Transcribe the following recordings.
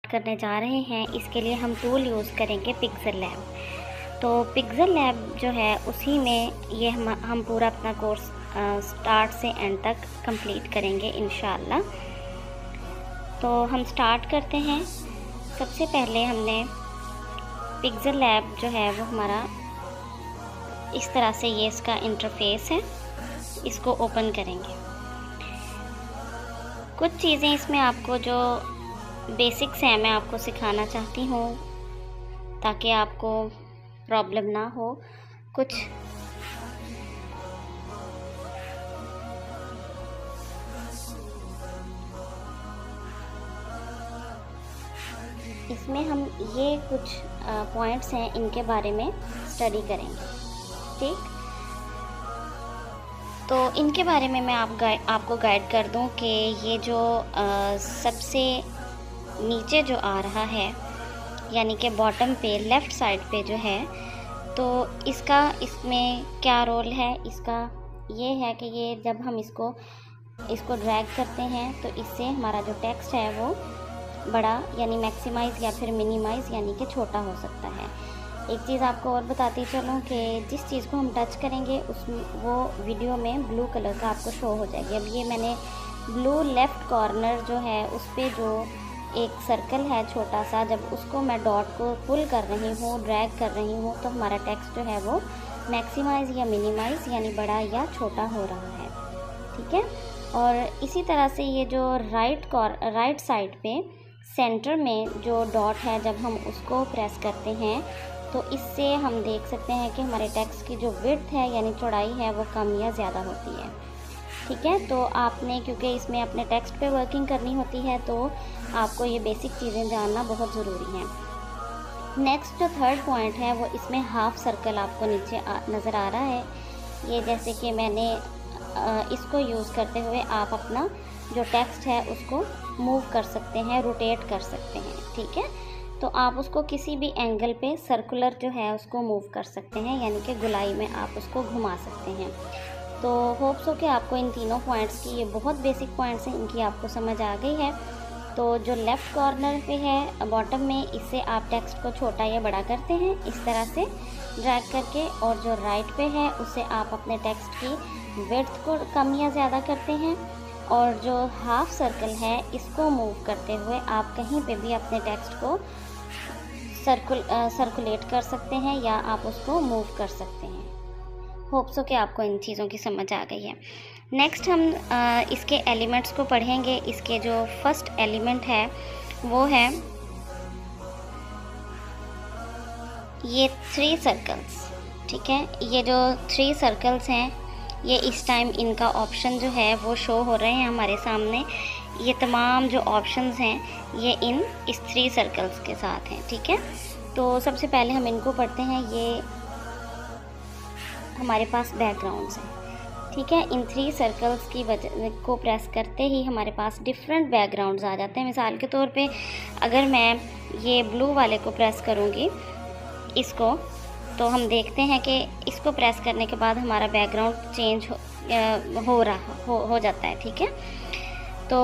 करने जा रहे हैं, इसके लिए हम टूल यूज़ करेंगे पिक्सेल लैब। तो पिक्सेल लैब जो है उसी में ये हम पूरा अपना कोर्स स्टार्ट से एंड तक कंप्लीट करेंगे इंशाल्लाह। तो हम स्टार्ट करते हैं। सबसे पहले हमने पिक्सेल लैब जो है वो हमारा इस तरह से, ये इसका इंटरफेस है, इसको ओपन करेंगे। कुछ चीज़ें इसमें आपको जो बेसिक्स हैं मैं आपको सिखाना चाहती हूँ ताकि आपको प्रॉब्लम ना हो। कुछ इसमें हम ये कुछ पॉइंट्स हैं, इनके बारे में स्टडी करेंगे, ठीक। तो इनके बारे में मैं आपको गाइड कर दूं कि ये जो सबसे नीचे जो आ रहा है, यानी कि बॉटम पे लेफ़्ट साइड पे जो है, तो इसमें क्या रोल है इसका, ये है कि ये जब हम इसको ड्रैग करते हैं तो इससे हमारा जो टेक्स्ट है वो बड़ा यानी मैक्सिमाइज़ या फिर मिनिमाइज़ यानी कि छोटा हो सकता है। एक चीज़ आपको और बताती चलूँ कि जिस चीज़ को हम टच करेंगे वो वीडियो में ब्लू कलर का आपको शो हो जाएगी। अब ये मैंने ब्लू लेफ़्ट कॉर्नर जो है उस पर जो एक सर्कल है छोटा सा, जब उसको मैं डॉट को पुल कर रही हूँ, ड्रैग कर रही हूँ, तो हमारा टेक्स्ट जो है वो मैक्सिमाइज़ या मिनिमाइज़ यानी बड़ा या छोटा हो रहा है, ठीक है। और इसी तरह से ये जो राइट साइड पे सेंटर में जो डॉट है, जब हम उसको प्रेस करते हैं तो इससे हम देख सकते हैं कि हमारे टेक्स्ट की जो विड्थ है यानी चौड़ाई है वो कम या ज़्यादा होती है, ठीक है। तो आपने, क्योंकि इसमें अपने टेक्स्ट पे वर्किंग करनी होती है, तो आपको ये बेसिक चीज़ें जानना बहुत ज़रूरी हैं। नेक्स्ट जो थर्ड पॉइंट है वो इसमें हाफ सर्कल आपको नीचे नज़र आ रहा है। ये जैसे कि मैंने इसको यूज़ करते हुए आप अपना जो टेक्स्ट है उसको मूव कर सकते हैं, रोटेट कर सकते हैं, ठीक है। तो आप उसको किसी भी एंगल पे सर्कुलर जो है उसको मूव कर सकते हैं, यानी कि गोलाई में आप उसको घुमा सकते हैं। तो होप्स हो कि आपको इन तीनों पॉइंट्स की, ये बहुत बेसिक पॉइंट्स हैं, इनकी आपको समझ आ गई है। तो जो लेफ़्ट कॉर्नर पे है बॉटम में, इससे आप टेक्स्ट को छोटा या बड़ा करते हैं इस तरह से ड्रैग करके, और जो राइट पे है उससे आप अपने टेक्स्ट की विड्थ को कम या ज़्यादा करते हैं, और जो हाफ सर्कल है इसको मूव करते हुए आप कहीं पे भी अपने टेक्स्ट को सर्कुलेट कर सकते हैं या आप उसको मूव कर सकते हैं। होप्स हो कि आपको इन चीज़ों की समझ आ गई है। नेक्स्ट हम इसके एलिमेंट्स को पढ़ेंगे। इसके जो फर्स्ट एलिमेंट है वो है ये 3 सर्कल्स, ठीक है। ये जो 3 सर्कल्स हैं, ये इस टाइम इनका ऑप्शन जो है वो शो हो रहे हैं हमारे सामने। ये तमाम जो ऑप्शंस हैं ये इस 3 सर्कल्स के साथ हैं, ठीक है। तो सबसे पहले हम इनको पढ़ते हैं। ये हमारे पास बैकग्राउंड्स हैं, ठीक है। इन 3 सर्कल्स की वजह को प्रेस करते ही हमारे पास डिफरेंट बैकग्राउंड्स आ जाते हैं। मिसाल के तौर पे अगर मैं ये ब्लू वाले को प्रेस करूँगी इसको, तो हम देखते हैं कि इसको प्रेस करने के बाद हमारा बैकग्राउंड चेंज हो जाता है, ठीक है। तो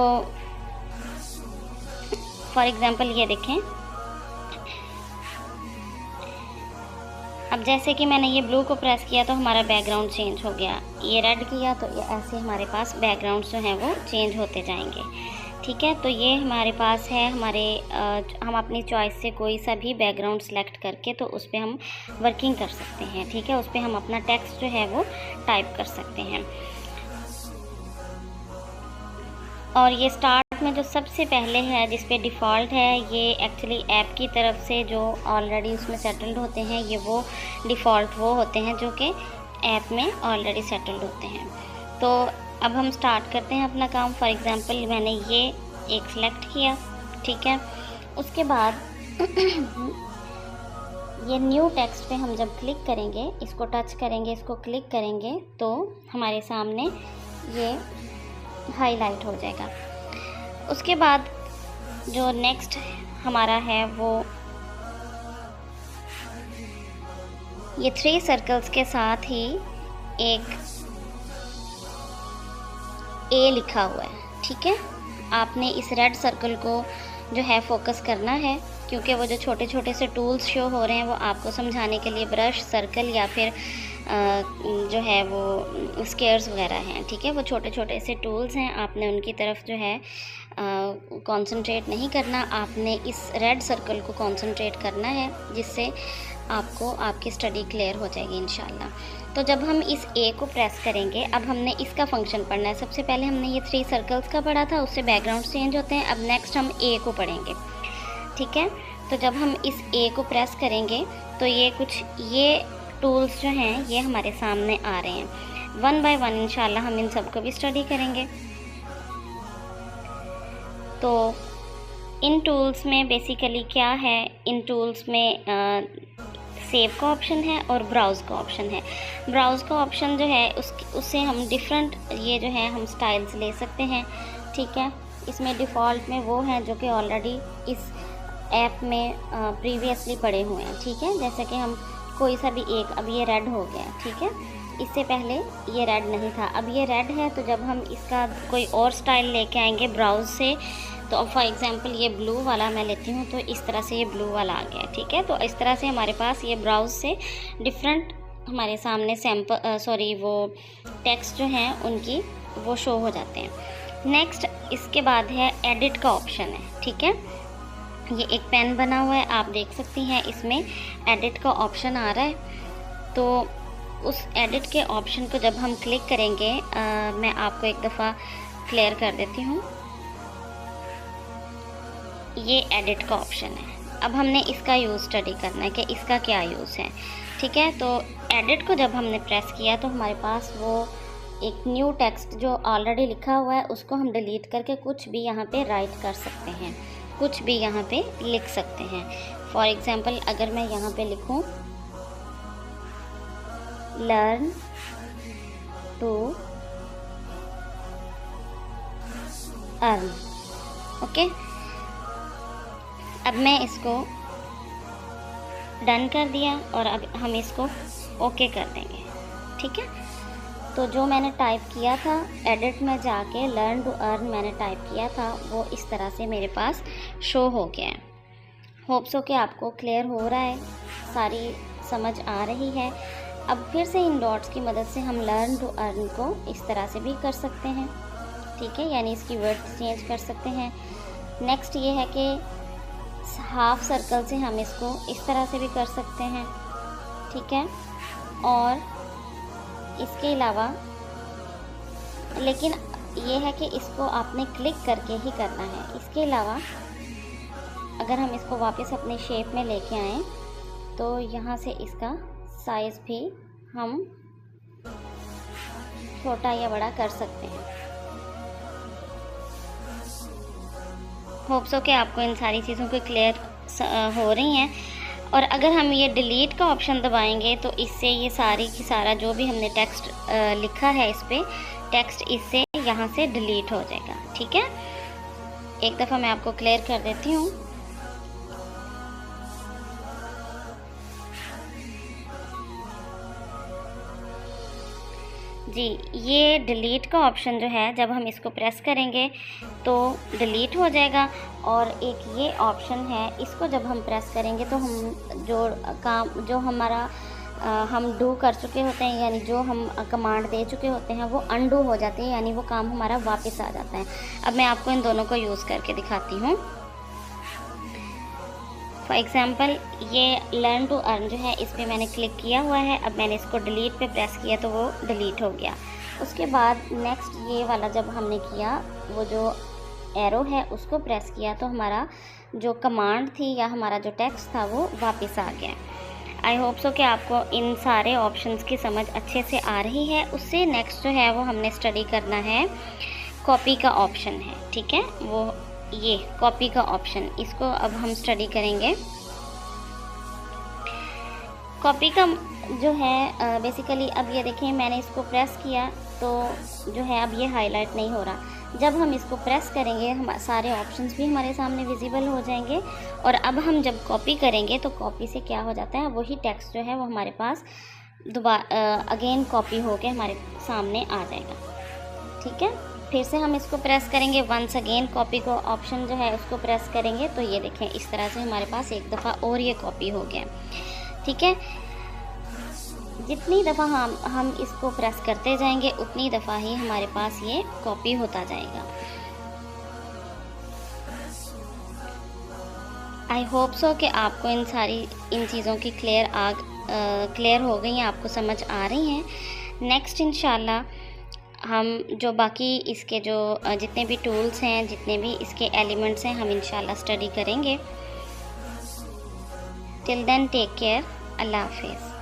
फॉर एग्ज़ाम्पल ये देखें, अब जैसे कि मैंने ये ब्लू को प्रेस किया तो हमारा बैकग्राउंड चेंज हो गया, ये रेड किया तो ये ऐसे हमारे पास बैकग्राउंड जो हैं वो चेंज होते जाएंगे, ठीक है। तो ये हमारे पास है हम अपनी चॉइस से कोई सा भी बैकग्राउंड सेलेक्ट करके तो उस पर हम वर्किंग कर सकते हैं, ठीक है। उस पर हम अपना टेक्स्ट जो है वो टाइप कर सकते हैं। और ये स्टार्ट में जो सबसे पहले है जिस पे डिफ़ॉल्ट है, ये एक्चुअली ऐप की तरफ से जो ऑलरेडी उसमें सेटल्ड होते हैं, ये वो डिफ़ॉल्ट वो होते हैं जो कि ऐप में ऑलरेडी सेटल्ड होते हैं। तो अब हम स्टार्ट करते हैं अपना काम। फॉर एग्ज़ाम्पल मैंने ये एक सेलेक्ट किया, ठीक है। उसके बाद ये न्यू टेक्स्ट पे हम जब क्लिक करेंगे, इसको टच करेंगे, इसको क्लिक करेंगे, तो हमारे सामने ये हाईलाइट हो जाएगा। उसके बाद जो नेक्स्ट हमारा है वो ये 3 सर्कल्स के साथ ही एक ए लिखा हुआ है, ठीक है। आपने इस रेड सर्कल को जो है फोकस करना है, क्योंकि वो जो छोटे छोटे से टूल्स शो हो रहे हैं वो आपको समझाने के लिए ब्रश, सर्कल या फिर जो है वो स्केयर्स वगैरह हैं, ठीक है। वो छोटे छोटे से टूल्स हैं, आपने उनकी तरफ जो है कंसंट्रेट नहीं करना, आपने इस रेड सर्कल को कंसंट्रेट करना है, जिससे आपको आपकी स्टडी क्लियर हो जाएगी इंशाल्लाह। तो जब हम इस ए को प्रेस करेंगे, अब हमने इसका फंक्शन पढ़ना है। सबसे पहले हमने ये 3 सर्कल्स का पढ़ा था, उससे बैकग्राउंड चेंज होते हैं। अब नेक्स्ट हम ए को पढ़ेंगे, ठीक है। तो जब हम इस ए को प्रेस करेंगे तो ये टूल्स जो हैं ये हमारे सामने आ रहे हैं। 1 बाय 1 इंशाल्लाह हम इन सबको भी स्टडी करेंगे। तो इन टूल्स में बेसिकली क्या है, इन टूल्स में सेव का ऑप्शन है और ब्राउज़ का ऑप्शन है। ब्राउज़ का ऑप्शन जो है उससे हम डिफरेंट ये जो है हम स्टाइल्स ले सकते हैं, ठीक है। इसमें डिफ़ॉल्ट में वो हैं जो कि ऑलरेडी इस ऐप में प्रीवियसली पड़े हुए हैं, ठीक है। जैसे कि हम कोई सा भी एक, अब ये रेड हो गया, ठीक है। इससे पहले ये रेड नहीं था, अब ये रेड है। तो जब हम इसका कोई और स्टाइल लेके आएंगे ब्राउज़ से, तो अब फॉर एग्ज़ाम्पल ये ब्लू वाला मैं लेती हूँ, तो इस तरह से ये ब्लू वाला आ गया, ठीक है। तो इस तरह से हमारे पास ये ब्राउज़ से डिफरेंट हमारे सामने वो टेक्स्ट जो हैं उनकी वो शो हो जाते हैं। नेक्स्ट इसके बाद है एडिट का ऑप्शन है, ठीक है। ये एक पेन बना हुआ है, आप देख सकती हैं, इसमें एडिट का ऑप्शन आ रहा है। तो उस एडिट के ऑप्शन को जब हम क्लिक करेंगे, मैं आपको एक दफ़ा क्लियर कर देती हूँ। ये एडिट का ऑप्शन है। अब हमने इसका यूज़ स्टडी करना है कि इसका क्या यूज़ है, ठीक है। तो एडिट को जब हमने प्रेस किया तो हमारे पास वो एक न्यू टेक्स्ट जो ऑलरेडी लिखा हुआ है उसको हम डिलीट करके कुछ भी यहाँ पे राइट कर सकते हैं, कुछ भी यहाँ पे लिख सकते हैं। फॉर एग्ज़ाम्पल अगर मैं यहाँ पे लिखूँ लर्न टू अर्न, ओके। अब मैं इसको डन कर दिया और अब हम इसको ओके कर देंगे, ठीक है। तो जो मैंने टाइप किया था एडिट में जाके लर्न टू अर्न मैंने टाइप किया था, वो इस तरह से मेरे पास शो हो गया है। होप सो कि आपको क्लियर हो रहा है, सारी समझ आ रही है। अब फिर से इन डॉट्स की मदद से हम लर्न टू अर्न को इस तरह से भी कर सकते हैं, ठीक है, यानी इसकी वर्ड चेंज कर सकते हैं। नेक्स्ट ये है कि हाफ सर्कल से हम इसको इस तरह से भी कर सकते हैं, ठीक है। और इसके अलावा लेकिन ये है कि इसको आपने क्लिक करके ही करना है। इसके अलावा अगर हम इसको वापस अपने शेप में लेके आएँ तो यहाँ से इसका साइज़ भी हम छोटा या बड़ा कर सकते हैं। होप सो कि आपको इन सारी चीज़ों को क्लियर हो रही हैं। और अगर हम ये डिलीट का ऑप्शन दबाएंगे तो इससे ये सारी की सारा जो भी हमने टेक्स्ट लिखा है इस पर टेक्स्ट इससे यहाँ से डिलीट हो जाएगा, ठीक है। एक दफ़ा मैं आपको क्लियर कर देती हूँ। जी, ये डिलीट का ऑप्शन जो है जब हम इसको प्रेस करेंगे तो डिलीट हो जाएगा। और एक ये ऑप्शन है, इसको जब हम प्रेस करेंगे तो हम जो काम जो हमारा हम डू कर चुके होते हैं, यानी जो हम कमांड दे चुके होते हैं वो अनडू हो जाते हैं, यानी वो काम हमारा वापस आ जाता है। अब मैं आपको इन दोनों को यूज़ करके दिखाती हूँ। फॉर एग्ज़ाम्पल ये लर्न टू अर्न जो है इस पर मैंने क्लिक किया हुआ है। अब मैंने इसको डिलीट पे प्रेस किया तो वो डिलीट हो गया। उसके बाद नेक्स्ट ये वाला जब हमने किया, वो जो एरो है उसको प्रेस किया तो हमारा जो कमांड थी या हमारा जो टेक्स्ट था वो वापस आ गया। आई होप सो कि आपको इन सारे ऑप्शंस की समझ अच्छे से आ रही है। उससे नेक्स्ट जो है वो हमने स्टडी करना है, कॉपी का ऑप्शन है, ठीक है। वो ये कॉपी का ऑप्शन, इसको अब हम स्टडी करेंगे। कॉपी का जो है बेसिकली अब ये देखें मैंने इसको प्रेस किया तो जो है अब ये हाईलाइट नहीं हो रहा। जब हम इसको प्रेस करेंगे हम सारे ऑप्शंस भी हमारे सामने विजिबल हो जाएंगे। और अब हम जब कॉपी करेंगे तो कॉपी से क्या हो जाता है, वही टेक्स्ट जो है वो हमारे पास दोबारा अगेन कॉपी होके हमारे सामने आ जाएगा, ठीक है। फिर से हम इसको प्रेस करेंगे, वंस अगेन कॉपी को ऑप्शन जो है उसको प्रेस करेंगे तो ये देखें इस तरह से हमारे पास एक दफ़ा और ये कॉपी हो गया। ठीक है, जितनी दफ़ा हम इसको प्रेस करते जाएंगे उतनी दफ़ा ही हमारे पास ये कॉपी होता जाएगा। आई होप सो कि आपको इन चीज़ों की क्लियर हो गई हैं, आपको समझ आ रही हैं। नेक्स्ट इंशाल्लाह हम जो बाकी इसके जो जितने भी टूल्स हैं, जितने भी इसके एलिमेंट्स हैं, हम इंशाल्लाह स्टडी करेंगे। टिल देन टेक केयर, अल्लाह हाफिज़।